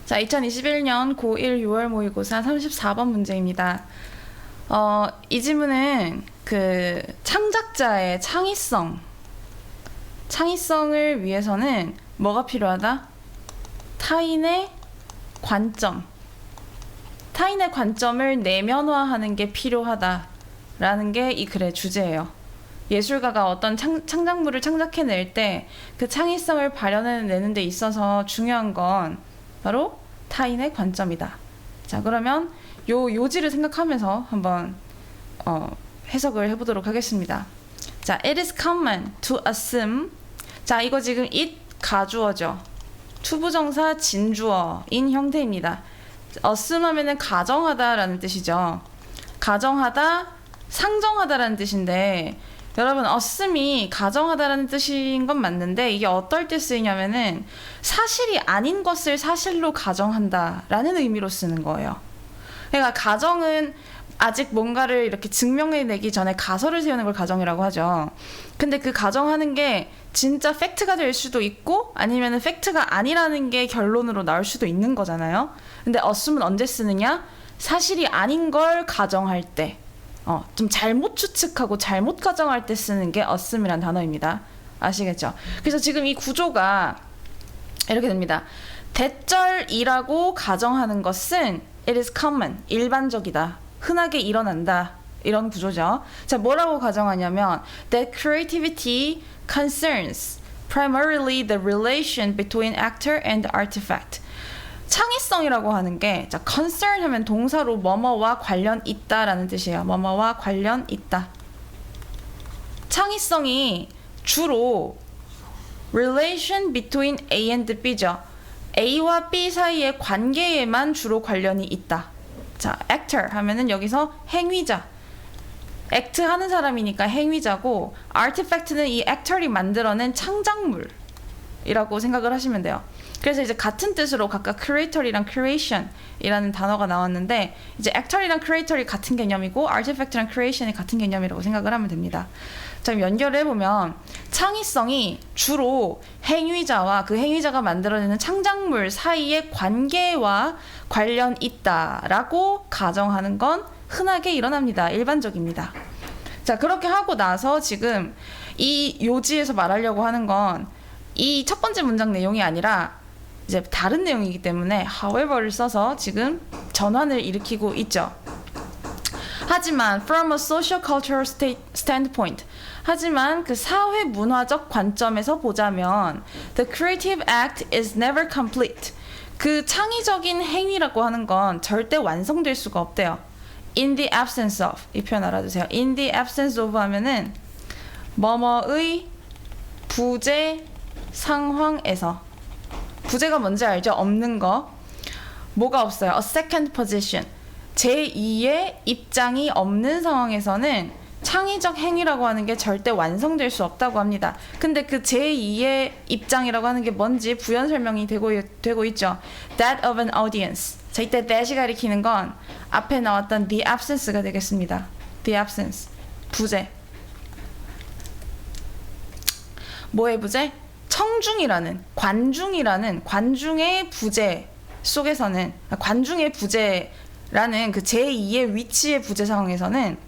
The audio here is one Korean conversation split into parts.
자, 2021년 고1 6월 모의고사 34번 문제입니다. 이 질문은 그 창작자의 창의성을 위해서는 뭐가 필요하다? 타인의 관점을 내면화하는 게 필요하다라는 게 이 글의 주제예요. 예술가가 어떤 창작물을 창작해낼 때 그 창의성을 발현해내는 데 있어서 중요한 건 바로 타인의 관점이다. 자, 그러면 요 요지를 생각하면서 한번 해석을 해보도록 하겠습니다. 자, it is common to assume. 자, 이거 지금 it 가주어죠. 투부정사 진주어인 형태입니다. assume 하면은 가정하다라는 뜻이죠. 가정하다, 상정하다라는 뜻인데, 여러분, assume이 가정하다라는 뜻인 건 맞는데 이게 어떨 때 쓰이냐면은 사실이 아닌 것을 사실로 가정한다라는 의미로 쓰는 거예요. 그러니까 가정은 아직 뭔가를 이렇게 증명해내기 전에 가설을 세우는 걸 가정이라고 하죠. 근데 그 가정하는 게 진짜 팩트가 될 수도 있고 아니면은 팩트가 아니라는 게 결론으로 나올 수도 있는 거잖아요. 근데 assume은 언제 쓰느냐? 사실이 아닌 걸 가정할 때, 좀 잘못 추측하고 잘못 가정할 때 쓰는 게 assume이란 단어입니다. 아시겠죠? 그래서 지금 이 구조가 이렇게 됩니다. 대절이라고 가정하는 것은 it is common, 일반적이다, 흔하게 일어난다, 이런 구조죠. 자, 뭐라고 가정하냐면 that creativity concerns primarily the relation between actor and artifact. 창의성이라고 하는 게, 자, concern 하면 동사로 뭐뭐와 관련 있다라는 뜻이에요. 뭐뭐와 관련 있다. 창의성이 주로 relation between A and B죠. A와 B 사이의 관계에만 주로 관련이 있다. 자, actor 하면은 여기서 행위자, act 하는 사람이니까 행위자고, artifact는 이 actor이 만들어낸 창작물이라고 생각을 하시면 돼요. 그래서 이제 같은 뜻으로 각각 creator이랑 creation이라는 단어가 나왔는데, 이제 actor이랑 creator이 같은 개념이고 artifact랑 creation이 같은 개념이라고 생각을 하면 됩니다. 자, 그럼 연결을 해보면 창의성이 주로 행위자와 그 행위자가 만들어내는 창작물 사이의 관계와 관련 있다라고 가정하는 건 흔하게 일어납니다. 일반적입니다. 자, 그렇게 하고 나서 지금 이 요지에서 말하려고 하는 건 이 첫 번째 문장 내용이 아니라 이제 다른 내용이기 때문에 however를 써서 지금 전환을 일으키고 있죠. 하지만 from a socio-cultural standpoint, 하지만 그 사회 문화적 관점에서 보자면 the creative act is never complete. 그 창의적인 행위라고 하는 건 절대 완성될 수가 없대요. in the absence of, 이 표현 알아두세요. in the absence of 하면은 뭐뭐의 부재 상황에서, 부재가 뭔지 알죠? 없는 거. 뭐가 없어요? a second position, 제2의 입장이 없는 상황에서는 창의적 행위라고 하는 게 절대 완성될 수 없다고 합니다. 근데 그 제2의 입장이라고 하는 게 뭔지 부연 설명이 되고 있죠. That of an audience. 자, 이때 that이 가리키는 건 앞에 나왔던 the absence가 되겠습니다. the absence, 부재. 뭐의 부재? 청중이라는, 관중의 부재 속에서는, 관중의 부재라는 그 제2의 위치의 부재 상황에서는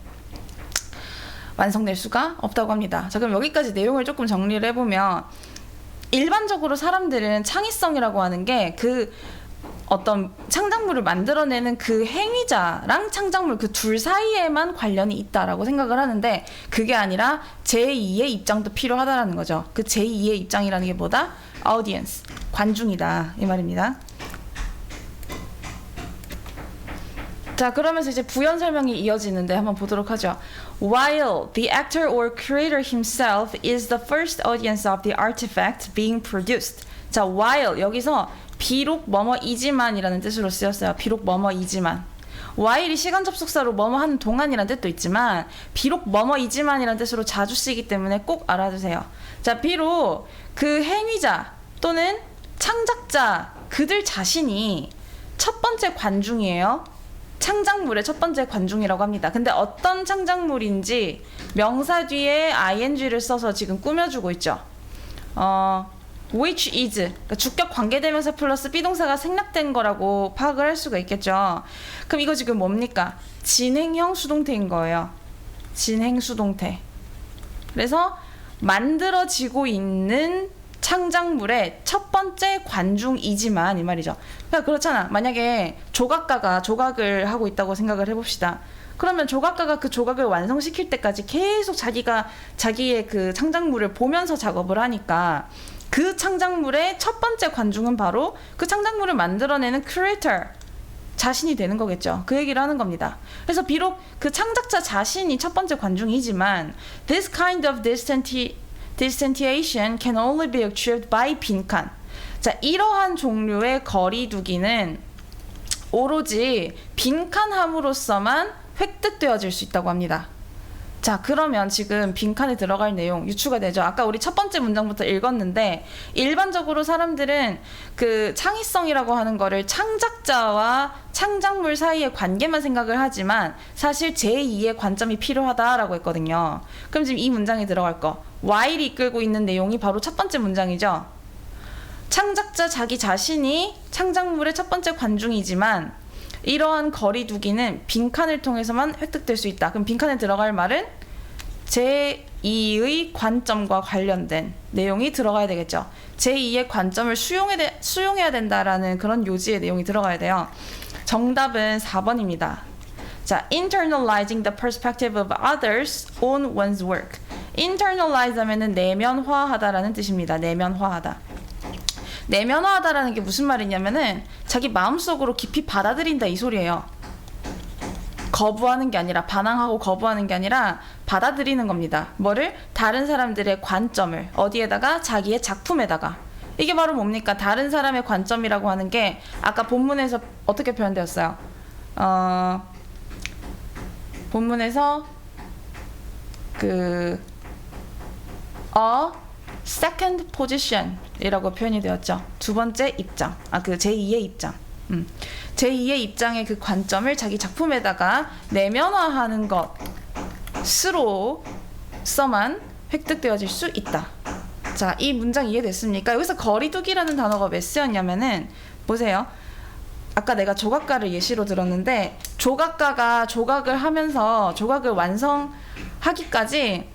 완성될 수가 없다고 합니다. 자, 그럼 여기까지 내용을 조금 정리를 해보면, 일반적으로 사람들은 창의성이라고 하는 게 그 어떤 창작물을 만들어내는 그 행위자랑 창작물 그 둘 사이에만 관련이 있다라고 생각을 하는데, 그게 아니라 제2의 입장도 필요하다라는 거죠. 그 제2의 입장이라는 게 뭐다? audience, 관중이다, 이 말입니다. 자, 그러면서 이제 부연 설명이 이어지는데 한번 보도록 하죠. While the actor or creator himself is the first audience of the artifact being produced. 자, while 여기서 비록 뭐뭐이지만이라는 뜻으로 쓰였어요. 비록 뭐뭐이지만. while이 시간 접속사로 뭐뭐 하는 동안이라는 뜻도 있지만 비록 뭐뭐이지만이라는 뜻으로 자주 쓰이기 때문에 꼭 알아두세요. 자, 비록 그 행위자 또는 창작자 그들 자신이 첫 번째 관중이에요. 창작물의 첫 번째 관중이라고 합니다. 근데 어떤 창작물인지 명사 뒤에 ing를 써서 지금 꾸며주고 있죠. which is 그러니까 주격 관계대명사 플러스 비동사가 생략된 거라고 파악을 할 수가 있겠죠. 그럼 이거 지금 뭡니까? 진행형 수동태인 거예요. 진행 수동태. 그래서 만들어지고 있는 창작물의 첫 번째 관중이지만 이 말이죠. 그러니까 그렇잖아. 만약에 조각가가 조각을 하고 있다고 생각을 해봅시다. 그러면 조각가가 그 조각을 완성시킬 때까지 계속 자기의 그 창작물을 보면서 작업을 하니까 그 창작물의 첫 번째 관중은 바로 그 창작물을 만들어내는 creator 자신이 되는 거겠죠. 그 얘기를 하는 겁니다. 그래서 비록 그 창작자 자신이 첫 번째 관중이지만 this kind of distantiation can only be achieved by 빈칸. 자, 이러한 종류의 거리두기는 오로지 빈칸함으로써만 획득되어질 수 있다고 합니다. 자, 그러면 지금 빈칸에 들어갈 내용 유추가 되죠. 아까 우리 첫 번째 문장부터 읽었는데 일반적으로 사람들은 그 창의성이라고 하는 거를 창작자와 창작물 사이의 관계만 생각을 하지만 사실 제2의 관점이 필요하다라고 했거든요. 그럼 지금 이 문장에 들어갈 거 while이 이끌고 있는 내용이 바로 첫 번째 문장이죠. 창작자 자기 자신이 창작물의 첫 번째 관중이지만 이러한 거리두기는 빈칸을 통해서만 획득될 수 있다. 그럼 빈칸에 들어갈 말은 제2의 관점과 관련된 내용이 들어가야 되겠죠. 제2의 관점을 수용해야 된다라는 그런 요지의 내용이 들어가야 돼요. 정답은 4번입니다. 자, internalizing the perspective of others on one's work. internalize 하면은 내면화하다라는 뜻입니다. 내면화하다. 내면화하다라는 게 무슨 말이냐면은 자기 마음속으로 깊이 받아들인다 이 소리예요. 거부하는 게 아니라 반항하고 거부하는 게 아니라 받아들이는 겁니다. 뭐를? 다른 사람들의 관점을 어디에다가? 자기의 작품에다가. 이게 바로 뭡니까? 다른 사람의 관점이라고 하는 게 아까 본문에서 어떻게 표현되었어요? 본문에서 second position 이라고 표현이 되었죠. 두 번째 입장. 그 제2의 입장. 제2의 입장의 그 관점을 자기 작품에다가 내면화하는 것으로서만 획득되어질 수 있다. 자, 이 문장 이해됐습니까? 여기서 거리두기라는 단어가 왜 쓰였냐면은 보세요. 아까 내가 조각가를 예시로 들었는데 조각가가 조각을 하면서 조각을 완성하기까지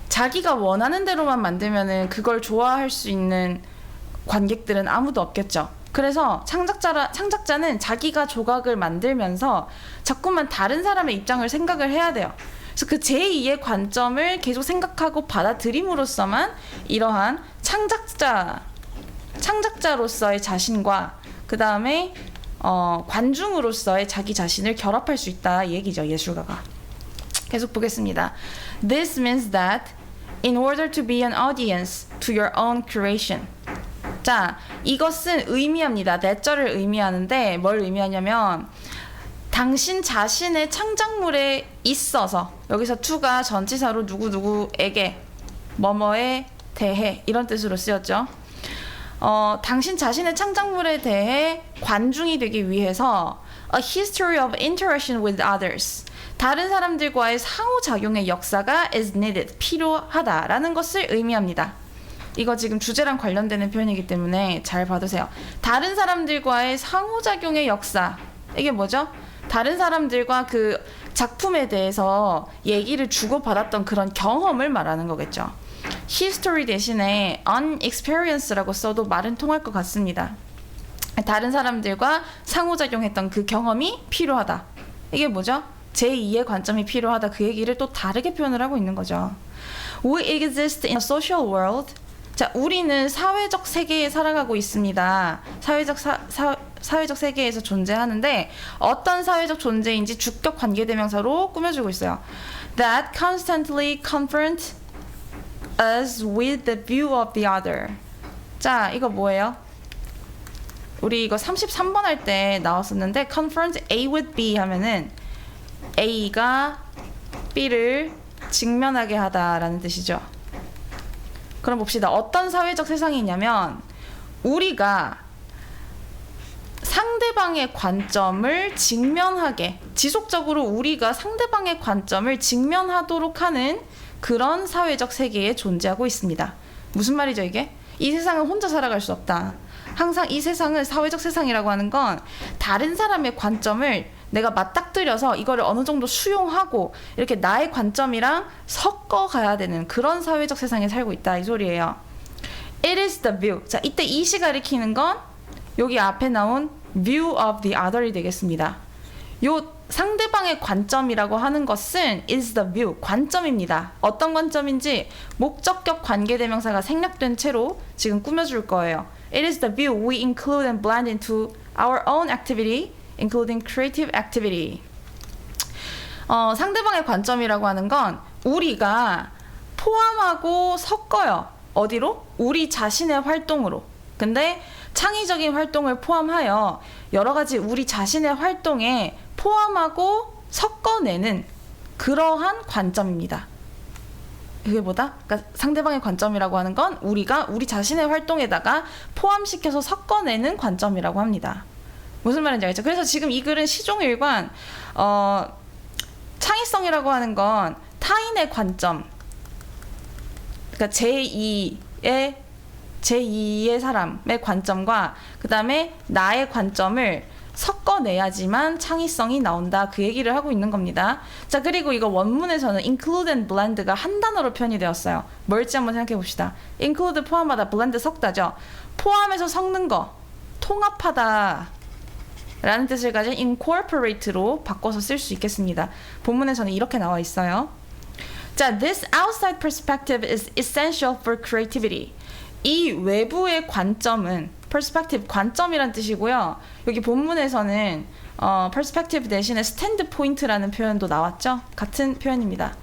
자기가 원하는 대로만 만들면은 그걸 좋아할 수 있는 관객들은 아무도 없겠죠. 그래서 창작자는 자기가 조각을 만들면서 자꾸만 다른 사람의 입장을 생각을 해야 돼요. 그래서 그 제2의 관점을 계속 생각하고 받아들임으로써만 이러한 창작자로서의 자신과 그 다음에 관중으로서의 자기 자신을 결합할 수 있다 이 얘기죠. 예술가가. 계속 보겠습니다. This means that in order to be an audience to your own creation. 자, 이것은 의미합니다. that절을 의미하는데 뭘 의미하냐면 당신 자신의 창작물에 있어서 여기서 to가 전치사로 누구누구에게 뭐뭐에 대해 이런 뜻으로 쓰였죠. 당신 자신의 창작물에 대해 관중이 되기 위해서 a history of interaction with others. 다른 사람들과의 상호작용의 역사가 is needed, 필요하다라는 것을 의미합니다. 이거 지금 주제랑 관련되는 표현이기 때문에 잘 봐두세요. 다른 사람들과의 상호작용의 역사. 이게 뭐죠? 다른 사람들과 그 작품에 대해서 얘기를 주고받았던 그런 경험을 말하는 거겠죠. history 대신에 unexperienced라고 써도 말은 통할 것 같습니다. 다른 사람들과 상호작용했던 그 경험이 필요하다. 이게 뭐죠? 제2의 관점이 필요하다. 그 얘기를 또 다르게 표현을 하고 있는 거죠. We exist in a social world. 자, 우리는 사회적 세계에 살아가고 있습니다. 사회적 세계에서 존재하는데 어떤 사회적 존재인지 주격 관계대명사로 꾸며주고 있어요. That constantly confront us with the view of the other. 자, 이거 뭐예요? 우리 이거 33번 할 때 나왔었는데 confront A with B 하면은 A가 B를 직면하게 하다라는 뜻이죠. 그럼 봅시다. 어떤 사회적 세상이냐면 우리가 상대방의 관점을 직면하게 지속적으로 우리가 상대방의 관점을 직면하도록 하는 그런 사회적 세계에 존재하고 있습니다. 무슨 말이죠 이게? 이 세상은 혼자 살아갈 수 없다. 항상 이 세상은 사회적 세상이라고 하는 건 다른 사람의 관점을 내가 맞닥뜨려서 이거를 어느 정도 수용하고 이렇게 나의 관점이랑 섞어가야 되는 그런 사회적 세상에 살고 있다 이 소리예요. It is the view. 자, 이때 이시 가리키는 건 여기 앞에 나온 view of the other이 되겠습니다. 요 상대방의 관점이라고 하는 것은 is the view, 관점입니다. 어떤 관점인지 목적격 관계대명사가 생략된 채로 지금 꾸며줄 거예요. It is the view we include and blend into our own activity, including creative activity. 상대방의 관점이라고 하는 건 우리가 포함하고 섞어요. 어디로? 우리 자신의 활동으로. 근데 창의적인 활동을 포함하여 여러 가지 우리 자신의 활동에 포함하고 섞어내는 그러한 관점입니다. 그게 뭐다? 그러니까 상대방의 관점이라고 하는 건 우리가 우리 자신의 활동에다가 포함시켜서 섞어내는 관점이라고 합니다. 무슨 말인지 알죠? 그래서 지금 이 글은 시종일관 창의성이라고 하는 건 타인의 관점, 그러니까 제2의 사람의 관점과 그 다음에 나의 관점을 섞어내야지만 창의성이 나온다. 그 얘기를 하고 있는 겁니다. 자, 그리고 이거 원문에서는 include and blend가 한 단어로 표현이 되었어요. 뭘지 한번 생각해 봅시다. include 포함하다, blend 섞다죠. 포함해서 섞는 거, 통합하다 라는 뜻을 가진 incorporate로 바꿔서 쓸 수 있겠습니다. 본문에서는 이렇게 나와 있어요. 자, this outside perspective is essential for creativity. 이 외부의 관점은 perspective, 관점이란 뜻이고요. 여기 본문에서는 perspective 대신에 stand point라는 표현도 나왔죠. 같은 표현입니다.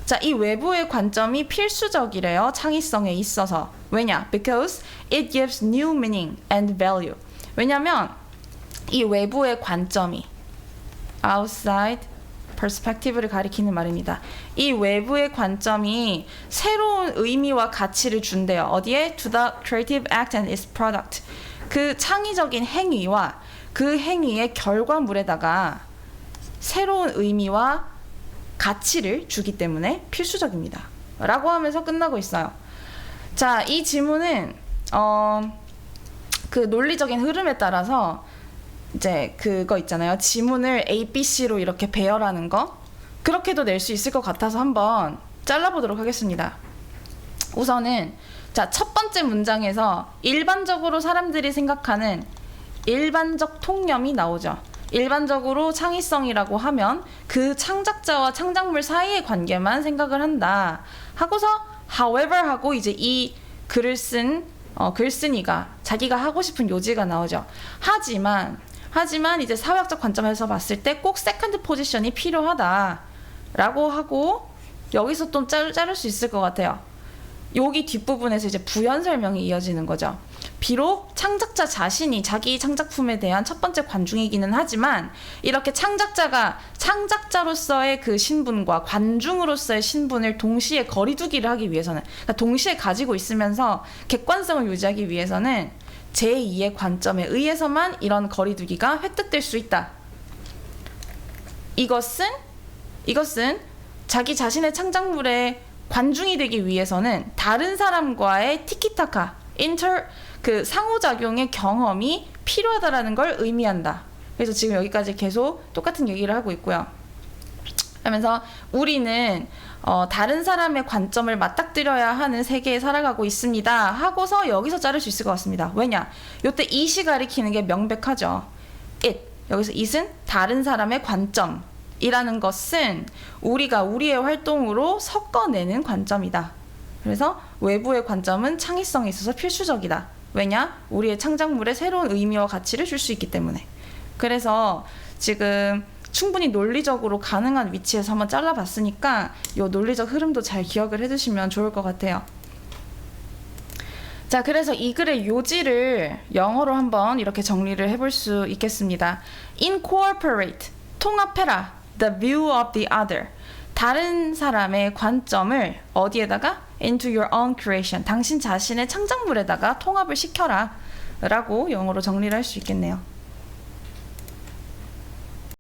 자, 이 외부의 관점이 필수적이래요. 창의성에 있어서. 왜냐? Because it gives new meaning and value. 왜냐면 이 외부의 관점이 outside perspective를 가리키는 말입니다. 이 외부의 관점이 새로운 의미와 가치를 준대요. 어디에? To the creative act and its product. 그 창의적인 행위와 그 행위의 결과물에다가 새로운 의미와 가치를 주기 때문에 필수적입니다. 라고 하면서 끝나고 있어요. 자, 이 지문은 그 논리적인 흐름에 따라서 이제 그거 있잖아요. 지문을 A, B, C로 이렇게 배열하는 거, 그렇게도 낼 수 있을 것 같아서 한번 잘라보도록 하겠습니다. 우선은 자, 첫 번째 문장에서 일반적으로 사람들이 생각하는 일반적 통념이 나오죠. 일반적으로 창의성이라고 하면 그 창작자와 창작물 사이의 관계만 생각을 한다 하고서 however 하고 이제 이 글을 쓴 글쓴이가 자기가 하고 싶은 요지가 나오죠. 하지만 이제 사회학적 관점에서 봤을 때 꼭 세컨드 포지션이 필요하다라고 하고 여기서 좀 자를 수 있을 것 같아요. 여기 뒷부분에서 이제 부연 설명이 이어지는 거죠. 비록 창작자 자신이 자기 창작품에 대한 첫 번째 관중이기는 하지만 이렇게 창작자가 창작자로서의 그 신분과 관중으로서의 신분을 동시에 거리두기를 하기 위해서는, 그러니까 동시에 가지고 있으면서 객관성을 유지하기 위해서는 제2의 관점에 의해서만 이런 거리두기가 획득될 수 있다. 이것은 자기 자신의 창작물의 관중이 되기 위해서는 다른 사람과의 티키타카, 그 상호작용의 경험이 필요하다라는 걸 의미한다. 그래서 지금 여기까지 계속 똑같은 얘기를 하고 있고요. 하면서 우리는 다른 사람의 관점을 맞닥뜨려야 하는 세계에 살아가고 있습니다 하고서 여기서 자를 수 있을 것 같습니다. 왜냐? 요때 it이 가리키는 게 명백하죠. it, 여기서 it은 다른 사람의 관점이라는 것은 우리가 우리의 활동으로 섞어내는 관점이다. 그래서 외부의 관점은 창의성에 있어서 필수적이다. 왜냐? 우리의 창작물에 새로운 의미와 가치를 줄 수 있기 때문에. 그래서 지금 충분히 논리적으로 가능한 위치에서 한번 잘라봤으니까 이 논리적 흐름도 잘 기억을 해두시면 좋을 것 같아요. 자, 그래서 이 글의 요지를 영어로 한번 이렇게 정리를 해볼 수 있겠습니다. Incorporate, 통합해라. The view of the other, 다른 사람의 관점을 어디에다가? Into your own creation, 당신 자신의 창작물에다가 통합을 시켜라 라고 영어로 정리를 할 수 있겠네요.